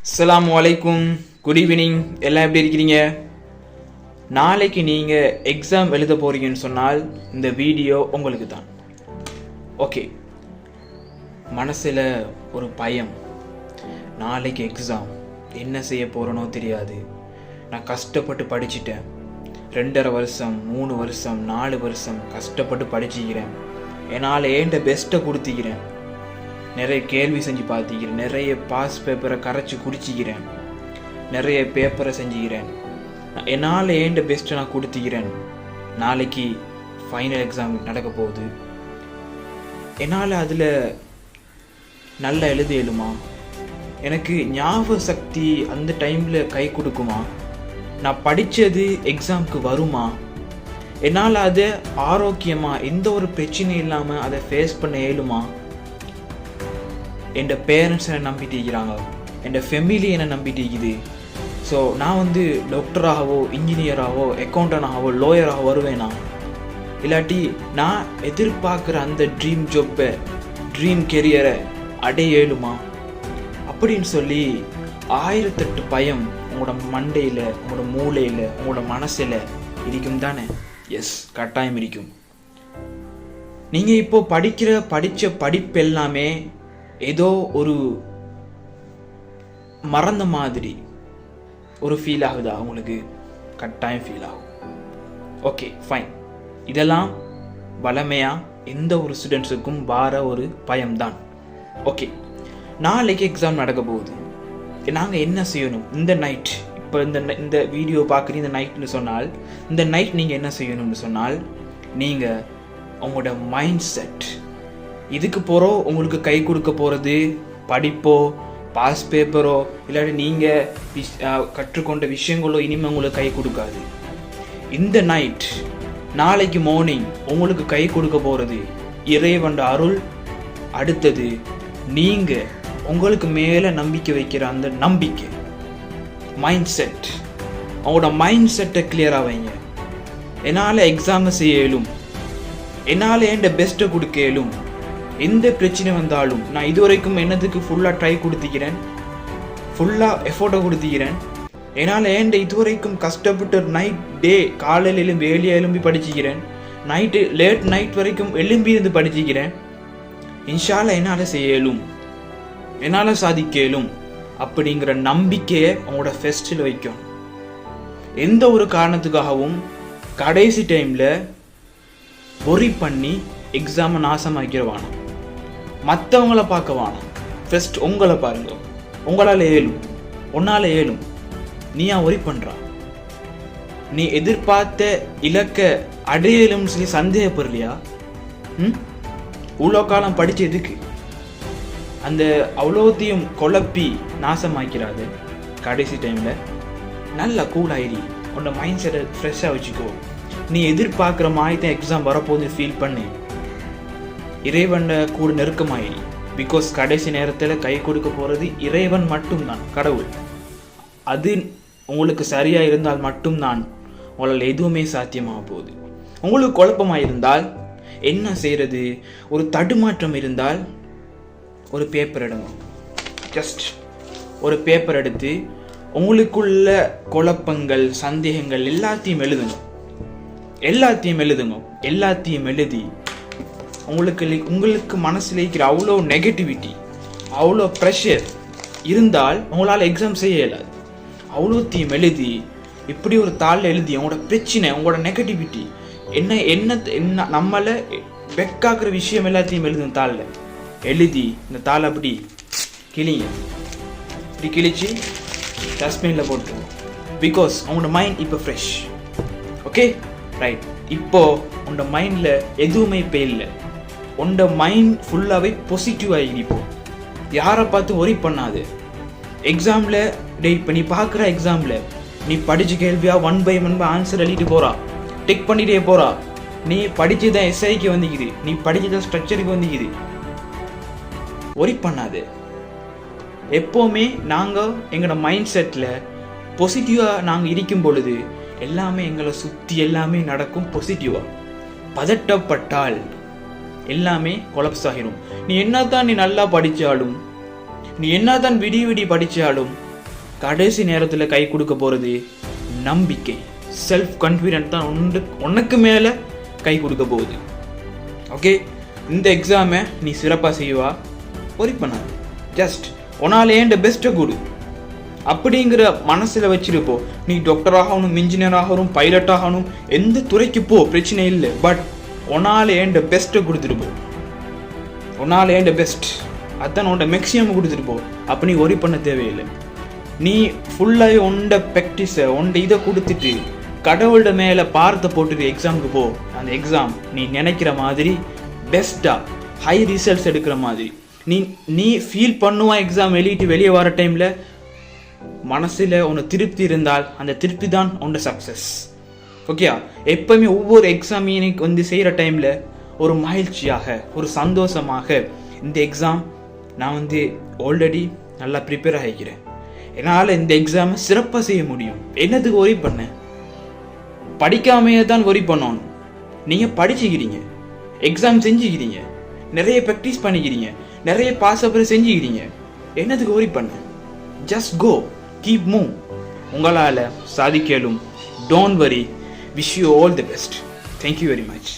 அஸ்ஸலாமு அலைக்கும், good evening. எல்லாம் எப்படி இருக்கிறீங்க? நாளைக்கு நீங்கள் எக்ஸாம் எழுத போகிறீங்கன்னு சொன்னால் இந்த வீடியோ உங்களுக்கு தான். ஓகே, மனசில் ஒரு பயம், நாளைக்கு எக்ஸாம் என்ன செய்ய போகிறனோ தெரியாது. நான் கஷ்டப்பட்டு படிச்சிட்டேன், 2.5 வருஷம் 3 வருஷம் 4 வருஷம் கஷ்டப்பட்டு படிச்சுக்கிறேன், என்னால் ஏண்ட பெஸ்ட்டை கொடுத்துக்கிறேன், நிறைய கேள்வி செஞ்சு பார்த்துக்கிறேன், நிறைய பாஸ் பேப்பரை கரைச்சி குடிச்சிக்கிறேன், நிறைய பேப்பரை செஞ்சுக்கிறேன், என்னால் ஏண்ட பெஸ்ட்டை நான் கொடுத்துக்கிறேன். நாளைக்கு ஃபைனல் எக்ஸாம் நடக்க போகுது, என்னால் அதில் நல்லா எழுத இயலுமா, எனக்கு ஞாபக சக்தி அந்த டைமில் கை கொடுக்குமா, நான் படித்தது எக்ஸாமுக்கு வருமா, என்னால் அதை ஆரோக்கியமாக எந்த ஒரு பிரச்சனையும் இல்லாமல் அதை ஃபேஸ் பண்ண இயலுமா, என் பேரண்ட்ஸ் என்னை நம்பிட்டு இருக்கிறாங்க, என் ஃபெமிலி என்னை நம்பிட்டு இருக்குது. ஸோ நான் டாக்டராகவோ இன்ஜினியராகவோ அக்கௌண்டண்டாகவோ லோயராக வருவேனா, இல்லாட்டி நான் எதிர்பார்க்குற அந்த ட்ரீம் ஜாப்பை ட்ரீம் கெரியரை அடைய இயலுமா அப்படின்னு சொல்லி 1008 பயம் உங்களோட மண்டையில், உங்களோட மூளையில், உங்களோட மனசில் இருக்கும் தானே? எஸ், கட்டாயம் இருக்கும். நீங்கள் இப்போ படித்த படிப்பு எல்லாமே ஏதோ ஒரு மறந்த மாதிரி ஒரு ஃபீல் ஆகுதா உங்களுக்கு? கட்டாயம் ஃபீல் ஆகும். Okay, fine. இதெல்லாம் வளமையாக எந்த ஒரு ஸ்டூடெண்ட்ஸுக்கும் வார ஒரு பயம்தான். ஓகே, நாளைக்கு எக்ஸாம் நடக்க போகுது, நாங்கள் என்ன செய்யணும்? இந்த நைட், இப்போ இந்த வீடியோ பார்க்குறீங்க இந்த நைட்னு சொன்னால், இந்த நைட் நீங்கள் என்ன செய்யணும்னு சொன்னால், நீங்கள் உங்களோட மைண்ட் செட், இதுக்கு போகிறோம் உங்களுக்கு கை கொடுக்க போகிறது படிப்போ பாஸ் பேப்பரோ இல்லாட்டி நீங்கள் கற்றுக்கொண்ட விஷயங்களோ இனிமேல் உங்களுக்கு கை கொடுக்காது. இந்த நைட், நாளைக்கு மார்னிங் உங்களுக்கு கை கொடுக்க போகிறது இறைவன் அருள், அடுத்தது நீங்கள் உங்களுக்கு மேலே நம்பிக்கை வைக்கிற அந்த நம்பிக்கை, மைண்ட் செட். உங்களோட மைண்ட் செட்டை கிளியராக வைங்க. என்னால் எக்ஸாமை செய்ய இயலும், என்னால் என் பெஸ்ட்டை கொடுக்க இயலும், எந்த பிரச்சனை வந்தாலும் நான் இதுவரைக்கும் என்னதுக்கு ஃபுல்லாக ட்ரை கொடுத்துக்கிறேன், ஃபுல்லாக எஃபோர்ட்டை கொடுத்துக்கிறேன், என்னால் ஏண்ட இதுவரைக்கும் கஷ்டப்பட்டு நைட் டே காலையில் எலும்பி ஏழியாக எலும்பி படிச்சுக்கிறேன், நைட்டு லேட் நைட் வரைக்கும் எலும்பி இருந்து படிச்சுக்கிறேன், இன்ஷால்லா என்னால் செய்ய இயலும், என்னால் சாதிக்க இயலும் அப்படிங்கிற நம்பிக்கையை உங்களோட ஃபெஸ்ட்டில் வைக்கும். எந்த ஒரு காரணத்துக்காகவும் கடைசி டைமில் ஒரி பண்ணி எக்ஸாமை நாசமாக்கிறவான, மற்றவங்கள பார்க்க வேணாம், ஃபர்ஸ்ட் உங்களை பாருங்க. உங்களால் ஏழும், உன்னால் ஏழும், நீ ஏன் ஒரி பண்ணுறா? நீ எதிர்பார்த்த இலக்க அடையலும்னு சொல்லி சந்தேகப்படுறியா? இவ்வளோ காலம் படித்து எதுக்கு? அந்த அவ்வளோத்தையும் குழப்பி நாசமாக்கிறாது. கடைசி டைமில் நல்லா கூல் ஆயிடி, உன்னோட மைண்ட் செட்டை ஃப்ரெஷ்ஷாக வச்சுக்கோ. நீ எதிர்பார்க்குற மாதிரி தான் எக்ஸாம் வரப்போகுது ஃபீல் பண்ணி இறைவன் கூட நெருக்கமாயி. பிகாஸ் கடைசி நேரத்தில் கை கொடுக்க போகிறது இறைவன் மட்டும்தான், கடவுள். அது உங்களுக்கு சரியாக இருந்தால் மட்டும்தான் உங்களால் எதுவுமே சாத்தியமாக போகுது. உங்களுக்கு குழப்பமாக இருந்தால் என்ன செய்கிறது? ஒரு தடுமாற்றம் இருந்தால் ஒரு பேப்பர் எடுங்க. ஜஸ்ட் ஒரு பேப்பர் எடுத்து உங்களுக்குள்ள குழப்பங்கள், சந்தேகங்கள் எல்லாத்தையும் எழுதுங்க. எல்லாத்தையும் எழுதி உங்களுக்கு மனசில் இருக்கிற அவ்வளோ நெகட்டிவிட்டி, அவ்வளோ ப்ரெஷர் இருந்தால் உங்களால் எக்ஸாம் செய்ய இயலாது. அவ்வளோத்தையும் எழுதி இப்படி ஒரு தாளில் எழுதி உங்களோட பிரச்சனை, உங்களோட நெகட்டிவிட்டி என்ன நம்மளை வெக்காக்குற விஷயம் எல்லாத்தையும் எழுதுங்க. தாளில் எழுதி இந்த தாளை அப்படி கிளிங்க, இப்படி கிழிச்சு டஸ்ட்பினில் போட்டு. பிகாஸ் உங்களோட மைண்ட் இப்போ ஃப்ரெஷ். Okay, right. இப்போ உன்னோட மைண்டில் எதுவுமே இப்போ இல்லை, உன்னோட மைண்ட் ஃபுல்லாகவே பாசிட்டிவாக இருப்போம். யாரை பார்த்து ஒரி பண்ணாது. எக்ஸாமில் இப்போ நீ பார்க்குற எக்ஸாமில் நீ படித்த கேள்வியாக 1 by 1 ஆன்சர் எழுதிட்டு போகிறா, டெக் பண்ணிகிட்டே போகிறா. நீ படித்து தான் எஸ்ஐக்கு வந்துக்குது, நீ படித்து தான் ஸ்ட்ரக்சருக்கு வந்துக்குது. ஒரி பண்ணாது. எப்போவுமே நாங்கள் எங்களோட மைண்ட் செட்டில் பாசிட்டிவாக நாங்கள் இருக்கும் பொழுது எல்லாமே எங்களை சுற்றி எல்லாமே நடக்கும் பாசிட்டிவாக. பதட்டப்பட்டால் எல்லாமே கொலாப்ஸ் ஆகிரும். நீ என்னதான் நல்லா படித்தாலும், நீ என்னதான் விடி படித்தாலும் கடைசி நேரத்தில் கை கொடுக்க போகிறது நம்பிக்கை, செல்ஃப் கான்ஃபிடென்ட் தான் உனக்கு மேலே கை கொடுக்க போகுது. ஓகே, இந்த எக்ஸாமை நீ சிறப்பாக செய்வா, ஒரி பண்ணாது. ஜஸ்ட் உன்னால் ஏண்ட பெஸ்ட்டை கொடு அப்படிங்கிற மனசில் வச்சிருப்போ. நீ டாக்டர் ஆகணும், இன்ஜினியர் ஆகணும், பைலட் ஆகணும், எந்த துறைக்கு போ, பிரச்சனை இல்லை. பட் உன்னால் ஏண்ட பெஸ்ட்டை கொடுத்துருப்போம். உன்னால் ஏண்ட பெஸ்ட் அதான் உன்னோட மேக்ஸிமம் கொடுத்துருப்போம். அப்போ நீ ஒரி பண்ண தேவையில்லை. நீ ஃபுல்லாகவே உண்ட ப்ராக்டிஸை இதை கொடுத்துட்டு கடவுளோட மேலே பாரத்தை போட்டுட்டு எக்ஸாமுக்கு போ. அந்த எக்ஸாம் நீ நினைக்கிற மாதிரி பெஸ்ட்டாக ஹை ரிசல்ட்ஸ் எடுக்கிற மாதிரி நீ ஃபீல் பண்ணுவா. எக்ஸாம் எழுதிட்டு வெளியே வர டைமில் மனசில் உனக்கு திருப்தி இருந்தால் அந்த திருப்தி தான் உன்னோட சக்ஸஸ். ஓகேயா? எப்போவுமே ஒவ்வொரு எக்ஸாமினுக்கு செய்கிற டைமில் ஒரு மகிழ்ச்சியாக, ஒரு சந்தோஷமாக, இந்த எக்ஸாம் நான் ஆல்ரெடி நல்லா ப்ரிப்பேர் ஆகிக்கிறேன், என்னால் இந்த எக்ஸாமை சிறப்பாக செய்ய முடியும். என்னத்துக்கு ஒரி பண்ணேன்? படிக்காமையே தான் ஒரி பண்ணணும். நீங்கள் படிச்சுக்கிறீங்க, எக்ஸாம் செஞ்சுக்கிறீங்க, நிறைய ப்ராக்டிஸ் பண்ணிக்கிறீங்க, நிறைய பாஸ் அப்புறம் செஞ்சுக்கிறீங்க. என்னத்துக்கு ஒரி பண்ண? Just go, keep move. உங்களால் சாதிக்கலும். Don't worry. Wish you all the best. Thank you very much.